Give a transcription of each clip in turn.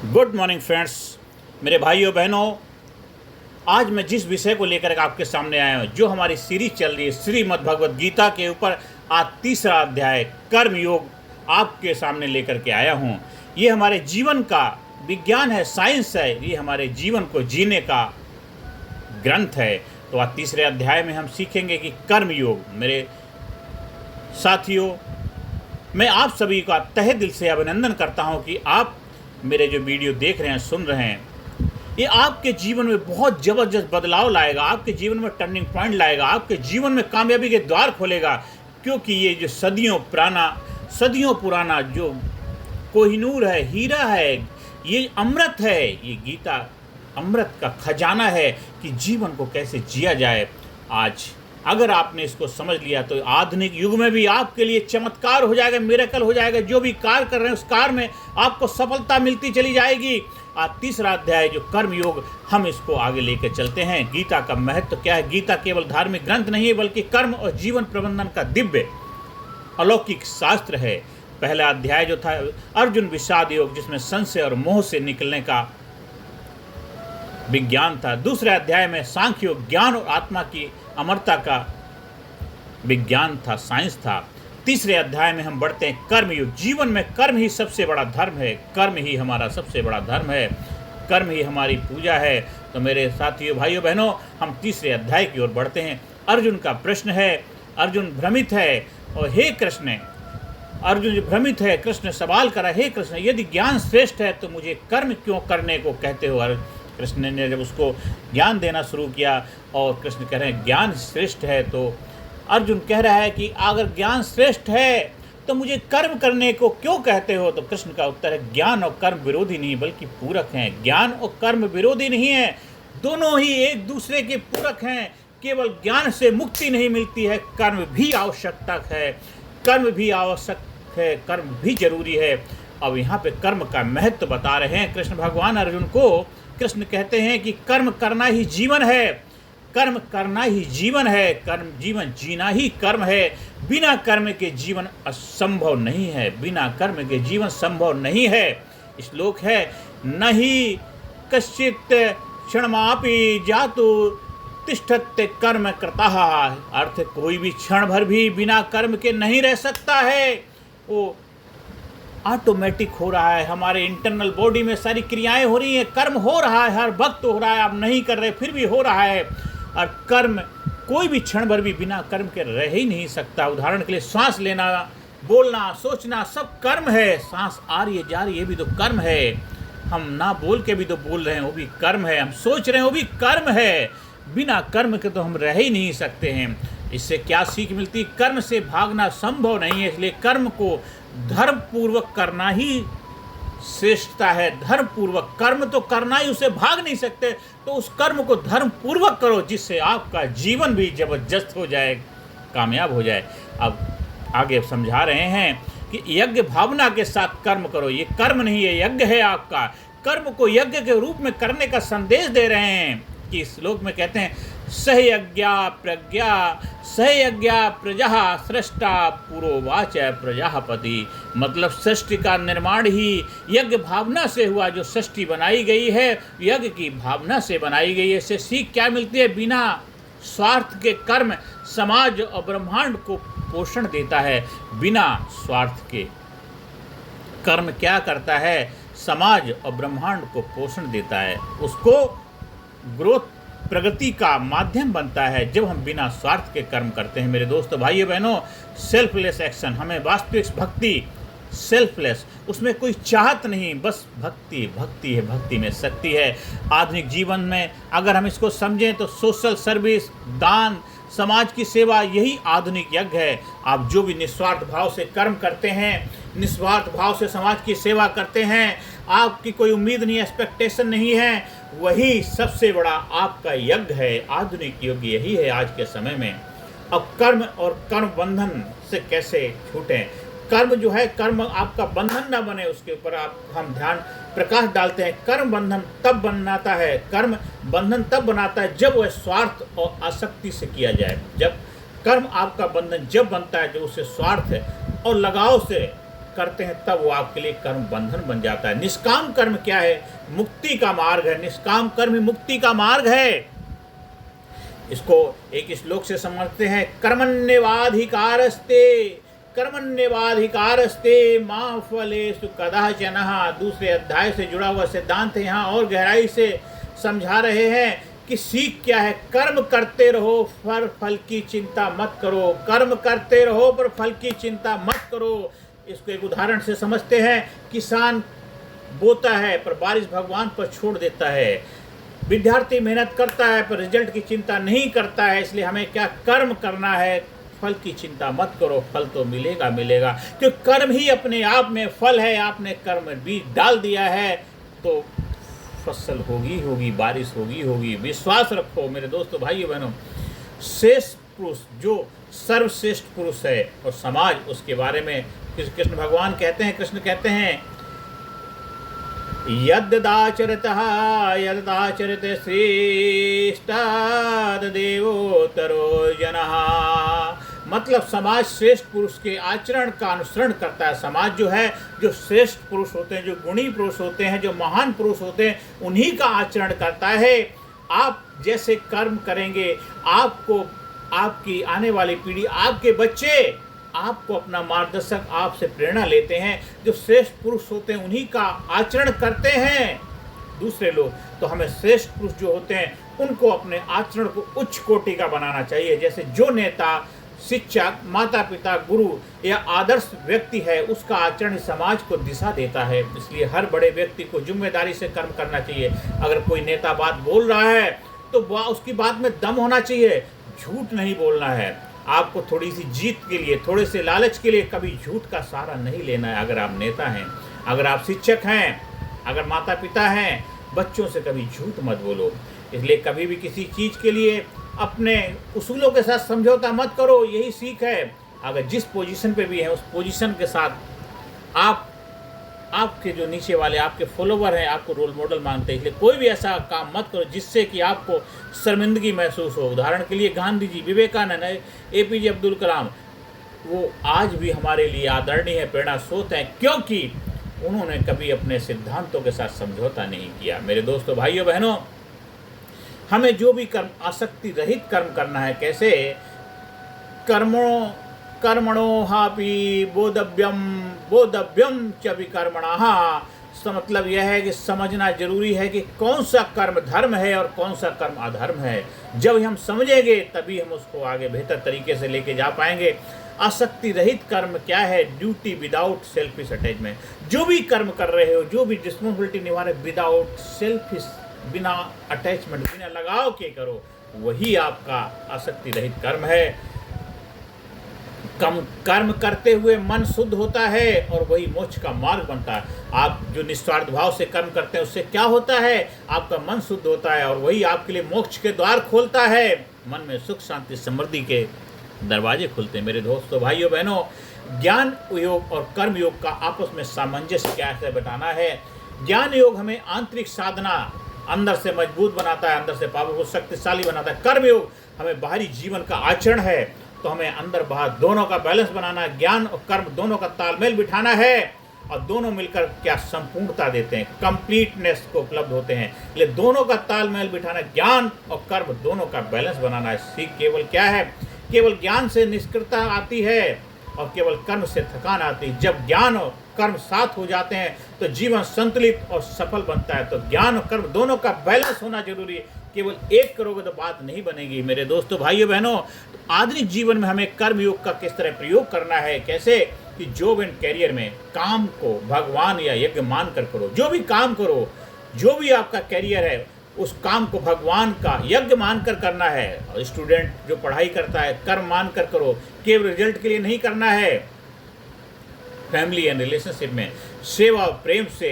Good morning friends, मेरे भाइयों बहनों। आज मैं जिस विषय को लेकर आपके सामने आया हूँ, जो हमारी सीरीज चल रही है श्रीमद् भगवद गीता के ऊपर, आज तीसरा अध्याय कर्म योग आपके सामने लेकर के आया हूँ। ये हमारे जीवन का विज्ञान है, साइंस है, ये हमारे जीवन को जीने का ग्रंथ है। तो आज तीसरे अध्याय में हम सीखेंगे कि कर्म योग। मेरे साथियों, मैं आप सभी का तहे दिल से अभिनंदन करता हूँ कि आप मेरे जो वीडियो देख रहे हैं, सुन रहे हैं, ये आपके जीवन में बहुत ज़बरदस्त बदलाव लाएगा, आपके जीवन में टर्निंग पॉइंट लाएगा, आपके जीवन में कामयाबी के द्वार खोलेगा। क्योंकि ये जो सदियों पुराना जो कोहिनूर है, हीरा है, ये अमृत है, ये गीता अमृत का खजाना है कि जीवन को कैसे जिया जाए। आज अगर आपने इसको समझ लिया तो आधुनिक युग में भी आपके लिए चमत्कार हो जाएगा, मिरेकल हो जाएगा। जो भी कार्य कर रहे हैं उस कार्य में आपको सफलता मिलती चली जाएगी। आज तीसरा अध्याय जो कर्म योग, हम इसको आगे लेकर चलते हैं। गीता का महत्व क्या है? गीता केवल धार्मिक ग्रंथ नहीं है, बल्कि कर्म और जीवन प्रबंधन का दिव्य अलौकिक शास्त्र है। पहला अध्याय जो था अर्जुन विषाद योग, जिसमें संशय और मोह से निकलने का विज्ञान था। दूसरे अध्याय में सांख्य योग, ज्ञान और आत्मा की अमरता का विज्ञान था, साइंस था। तीसरे अध्याय में हम बढ़ते हैं कर्म युग। जीवन में कर्म ही सबसे बड़ा धर्म है, कर्म ही हमारा सबसे बड़ा धर्म है, कर्म ही हमारी पूजा है। तो मेरे साथियों, भाइयों बहनों, हम तीसरे अध्याय की ओर बढ़ते हैं। अर्जुन का प्रश्न है, अर्जुन भ्रमित है और हे कृष्ण, अर्जुन जो भ्रमित है, कृष्ण सवाल करा, हे कृष्ण, यदि ज्ञान श्रेष्ठ है तो मुझे कर्म क्यों करने को कहते हो? कृष्ण ने जब उसको ज्ञान देना शुरू किया और कृष्ण कह रहे हैं ज्ञान श्रेष्ठ है, तो अर्जुन कह रहा है कि अगर ज्ञान श्रेष्ठ है तो मुझे कर्म करने को क्यों कहते हो? तो कृष्ण का उत्तर है, ज्ञान और कर्म विरोधी नहीं बल्कि पूरक हैं। ज्ञान और कर्म विरोधी नहीं है, दोनों ही एक दूसरे के पूरक हैं। केवल ज्ञान से मुक्ति नहीं मिलती है, कर्म भी आवश्यकता है, कर्म भी आवश्यक है, कर्म भी जरूरी है। अब यहाँ पे कर्म का महत्व बता रहे हैं कृष्ण भगवान अर्जुन को। कृष्ण कहते हैं कि कर्म करना ही जीवन है, कर्म करना ही जीवन है, कर्म जीवन जीना ही कर्म है। बिना कर्म के जीवन असंभव नहीं है, बिना कर्म के जीवन संभव नहीं है। श्लोक है, नहीं कश्चित क्षणमापि जातु तिष्ठत्य कर्म कृतः। अर्थ, कोई भी क्षण भर भी बिना कर्म के नहीं रह सकता है। वो ऑटोमेटिक हो रहा है, हमारे इंटरनल बॉडी में सारी क्रियाएं हो रही हैं, कर्म हो रहा है, हर वक्त हो रहा है। आप नहीं कर रहे फिर भी हो रहा है। और कर्म कोई भी क्षण भर भी बिना कर्म के रह ही नहीं सकता। उदाहरण के लिए सांस लेना, बोलना, सोचना, सब कर्म है। सांस आ रही है, जा रही है, ये भी तो कर्म है। हम ना बोल के भी तो बोल रहे हैं, वो भी कर्म है। हम सोच रहे हैं, वो भी कर्म है। बिना कर्म के तो हम रह ही नहीं सकते हैं। इससे क्या सीख मिलती? कर्म से भागना संभव नहीं है, इसलिए कर्म को धर्म पूर्वक करना ही श्रेष्ठता है। धर्म पूर्वक कर्म तो करना ही, उसे भाग नहीं सकते, तो उस कर्म को धर्म पूर्वक करो, जिससे आपका जीवन भी जबरदस्त हो जाए, कामयाब हो जाए। अब आगे समझा रहे हैं कि यज्ञ भावना के साथ कर्म करो। ये कर्म नहीं है, यज्ञ है आपका। कर्म को यज्ञ के रूप में करने का संदेश दे रहे हैं कि श्लोक में कहते हैं, सहयज्ञा प्रज्ञा सहयज्ञा प्रजा सृष्टा पुरोवाच प्रजापति। मतलब सृष्टि का निर्माण ही यज्ञ भावना से हुआ। जो सृष्टि बनाई गई है यज्ञ की भावना से बनाई गई है। इससे सीख क्या मिलती है? बिना स्वार्थ के कर्म समाज और ब्रह्मांड को पोषण देता है। बिना स्वार्थ के कर्म क्या करता है? समाज और ब्रह्मांड को पोषण देता है, उसको ग्रोथ, प्रगति का माध्यम बनता है जब हम बिना स्वार्थ के कर्म करते हैं। मेरे दोस्तों, भाइयों बहनों, सेल्फलेस एक्शन, हमें वास्तविक भक्ति, सेल्फलेस, उसमें कोई चाहत नहीं, बस भक्ति। भक्ति है, भक्ति में शक्ति है। आधुनिक जीवन में अगर हम इसको समझें तो सोशल सर्विस, दान, समाज की सेवा, यही आधुनिक यज्ञ है। आप जो भी निस्वार्थ भाव से कर्म करते हैं, निस्वार्थ भाव से समाज की सेवा करते हैं, आपकी कोई उम्मीद नहीं, एक्सपेक्टेशन नहीं है, वही सबसे बड़ा आपका यज्ञ है। आधुनिक युग यही है आज के समय में। अब कर्म और कर्म बंधन से कैसे छूटें? कर्म जो है, कर्म आपका बंधन ना बने, उसके ऊपर हम ध्यान प्रकाश डालते हैं। कर्म बंधन तब बनाता है, कर्म बंधन तब बनाता है जब वह स्वार्थ और आसक्ति से किया जाए। जब कर्म आपका बंधन जब बनता है, जो उसे स्वार्थ और लगाव से करते हैं तब वो आपके लिए कर्म बंधन बन जाता है। निष्काम कर्म क्या है? मुक्ति का मार्ग है। निष्काम कर्म ही मुक्ति का मार्ग है। इसको एक श्लोक से समझते हैं, कर्मण्येवाधिकारस्ते कर्मण्येवाधिकारस्ते मा फलेषु कदाचन। दूसरे अध्याय से जुड़ा हुआ सिद्धांत है, यहाँ और गहराई से समझा रहे हैं कि सीख क्या है। कर्म करते रहो पर फल की चिंता मत करो। कर्म करते रहो पर फल की चिंता मत करो। इसको एक उदाहरण से समझते हैं। किसान बोता है पर बारिश भगवान पर छोड़ देता है। विद्यार्थी मेहनत करता है पर रिजल्ट की चिंता नहीं करता है। इसलिए हमें क्या कर्म करना है, फल की चिंता मत करो, फल तो मिलेगा मिलेगा, क्योंकि कर्म ही अपने आप में फल है। आपने कर्म बीज डाल दिया है तो फसल होगी होगी, बारिश होगी होगी। विश्वास रखो मेरे दोस्तों, भाइयों बहनों। श्रेष्ठ पुरुष जो सर्वश्रेष्ठ पुरुष है और समाज, उसके बारे में कृष्ण भगवान कहते हैं, कृष्ण कहते हैं, यद्दाचरतः यदाचरते श्रेष्ठा देवोत्तरो जनः। मतलब समाज श्रेष्ठ पुरुष के आचरण का अनुसरण करता है। समाज जो है, जो श्रेष्ठ पुरुष होते हैं, जो गुणी पुरुष होते हैं, जो महान पुरुष होते हैं, उन्हीं का आचरण करता है। आप जैसे कर्म करेंगे, आपको आपकी आने वाली पीढ़ी, आपके बच्चे आपको अपना मार्गदर्शक, आपसे प्रेरणा लेते हैं। जो श्रेष्ठ पुरुष होते हैं उन्हीं का आचरण करते हैं दूसरे लोग। तो हमें श्रेष्ठ पुरुष जो होते हैं उनको अपने आचरण को उच्च कोटि का बनाना चाहिए। जैसे जो नेता, शिक्षक, माता पिता, गुरु या आदर्श व्यक्ति है, उसका आचरण समाज को दिशा देता है। इसलिए हर बड़े व्यक्ति को जिम्मेदारी से कर्म करना चाहिए। अगर कोई नेता बात बोल रहा है तो उसकी बात में दम होना चाहिए, झूठ नहीं बोलना है। आपको थोड़ी सी जीत के लिए, थोड़े से लालच के लिए कभी झूठ का सहारा नहीं लेना है। अगर आप नेता हैं, अगर आप शिक्षक हैं, अगर माता पिता हैं, बच्चों से कभी झूठ मत बोलो। इसलिए कभी भी किसी चीज़ के लिए अपने उसूलों के साथ समझौता मत करो। यही सीख है। अगर जिस पोजीशन पे भी हैं उस पोजीशन के साथ आपके जो नीचे वाले आपके फॉलोवर हैं आपको रोल मॉडल मानते हैं। इसलिए कोई भी ऐसा काम मत करो जिससे कि आपको शर्मिंदगी महसूस हो। उदाहरण के लिए गांधी जी, विवेकानंद, APJ अब्दुल कलाम, वो आज भी हमारे लिए आदरणीय है, प्रेरणा स्रोत हैं, क्योंकि उन्होंने कभी अपने सिद्धांतों के साथ समझौता नहीं किया। मेरे दोस्तों, भाइयों बहनों, हमें जो भी कर्म, आसक्ति रहित कर्म करना है। कैसे? कर्मणो हापि बोधव्यम च विकर्मणः। मतलब यह है कि समझना जरूरी है कि कौन सा कर्म धर्म है और कौन सा कर्म अधर्म है। जब हम समझेंगे तभी हम उसको आगे बेहतर तरीके से लेके जा पाएंगे। आसक्ति रहित कर्म क्या है? Duty without selfish attachment. जो भी कर्म कर रहे हो, जो भी रिस्पॉन्सिबिलिटी निभा रहे, विदाउट सेल्फिश, बिना अटैचमेंट, बिना लगाव के करो, वही आपका आसक्ति रहित कर्म है। कर्म करते हुए मन शुद्ध होता है और वही मोक्ष का मार्ग बनता है। आप जो निस्वार्थ भाव से कर्म करते हैं उससे क्या होता है? आपका मन शुद्ध होता है और वही आपके लिए मोक्ष के द्वार खोलता है। मन में सुख, शांति, समृद्धि के दरवाजे खुलते हैं। मेरे दोस्तों, भाइयों बहनों, ज्ञान योग और कर्म योग का आपस में सामंजस्य कैसे बैठाना है। ज्ञान योग हमें आंतरिक साधना अंदर से मजबूत बनाता है, अंदर से पावरफुल, शक्तिशाली बनाता है। कर्म योग हमें बाहरी जीवन का आचरण है, तो हमें अंदर बाहर दोनों का बैलेंस बनाना है। ज्ञान और कर्म दोनों का तालमेल बिठाना है और दोनों मिलकर क्या संपूर्णता देते हैं, कंप्लीटनेस को उपलब्ध होते हैं। इसलिए दोनों का तालमेल बिठाना, ज्ञान और कर्म दोनों का बैलेंस बनाना है। सीख केवल क्या है? केवल ज्ञान से निष्क्रियता आती है और केवल कर्म से थकान आती है। जब ज्ञान और कर्म साथ हो जाते हैं तो जीवन संतुलित और सफल बनता है। तो ज्ञान और कर्म दोनों का बैलेंस होना जरूरी है। केवल एक करोगे तो बात नहीं बनेगी। मेरे दोस्तों, भाइयों बहनों, तो आधुनिक जीवन में हमें कर्म योग का किस तरह प्रयोग करना है, कैसे कि जॉब एंड कैरियर में काम को भगवान या यज्ञ मान कर करो। जो भी काम करो, जो भी आपका कैरियर है, उस काम को भगवान का यज्ञ मानकर करना है। और स्टूडेंट जो पढ़ाई करता है, कर्म मानकर करो, केवल रिजल्ट के लिए नहीं करना है। फैमिली एंड रिलेशनशिप में सेवा और प्रेम से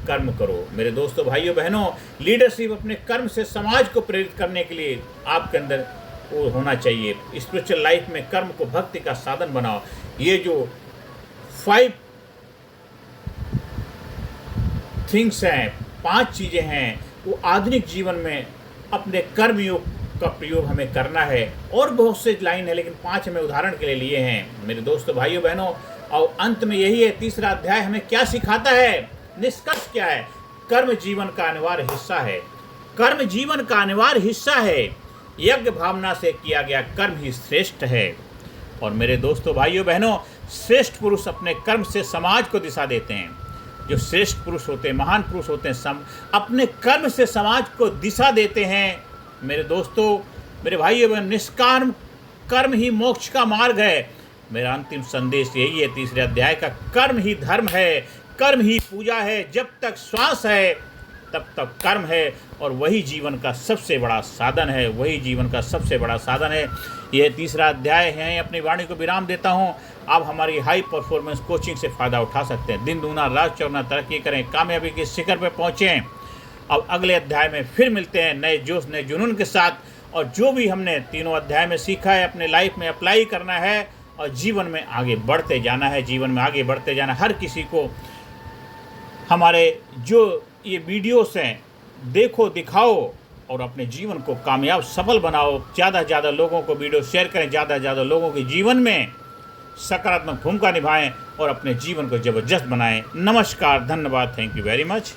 कर्म करो। मेरे दोस्तों, भाइयों बहनों, लीडरशिप अपने कर्म से समाज को प्रेरित करने के लिए आपके अंदर वो होना चाहिए। स्पिरिचुअल लाइफ में कर्म को भक्ति का साधन बनाओ। ये जो 5 थिंग्स हैं, 5 चीज़ें हैं, वो आधुनिक जीवन में अपने कर्म योग का प्रयोग हमें करना है। और बहुत से लाइन है, लेकिन 5 हमें उदाहरण के लिए लिए हैं। मेरे दोस्तों, भाइयों बहनों, और अंत में यही है, तीसरा अध्याय हमें क्या सिखाता है, निष्कर्ष क्या है, कर्म जीवन का अनिवार्य हिस्सा है। कर्म जीवन का अनिवार्य हिस्सा है। यज्ञ भावना से किया गया कर्म ही श्रेष्ठ है। और मेरे दोस्तों, भाइयों, बहनों, श्रेष्ठ पुरुष अपने कर्म से समाज को दिशा देते हैं। जो श्रेष्ठ पुरुष होते हैं, महान पुरुष होते हैं, अपने कर्म से समाज को दिशा देते हैं। मेरे दोस्तों, मेरे भाइयों बहन, निष्काम कर्म ही मोक्ष का मार्ग है। मेरा अंतिम संदेश यही है तीसरे अध्याय का, कर्म ही धर्म है, कर्म ही पूजा है। जब तक श्वास है तब तक कर्म है, और वही जीवन का सबसे बड़ा साधन है, वही जीवन का सबसे बड़ा साधन है। यह तीसरा अध्याय है। अपनी वाणी को विराम देता हूँ। आप हमारी हाई परफॉर्मेंस कोचिंग से फ़ायदा उठा सकते हैं। दिन दूना रात चौगुना तरक्की करें, कामयाबी के शिखर पर पहुँचें। अब अगले अध्याय में फिर मिलते हैं नए जोश, नए जुनून के साथ। और जो भी हमने तीनों अध्याय में सीखा है, अपने लाइफ में अप्लाई करना है और जीवन में आगे बढ़ते जाना है। जीवन में आगे बढ़ते जाना, हर किसी को हमारे जो ये वीडियोस हैं, देखो, दिखाओ और अपने जीवन को कामयाब, सफल बनाओ। ज़्यादा से ज़्यादा लोगों को वीडियो शेयर करें, ज़्यादा से ज़्यादा लोगों के जीवन में सकारात्मक भूमिका निभाएं और अपने जीवन को ज़बरदस्त बनाएं। नमस्कार, धन्यवाद, थैंक यू वेरी मच।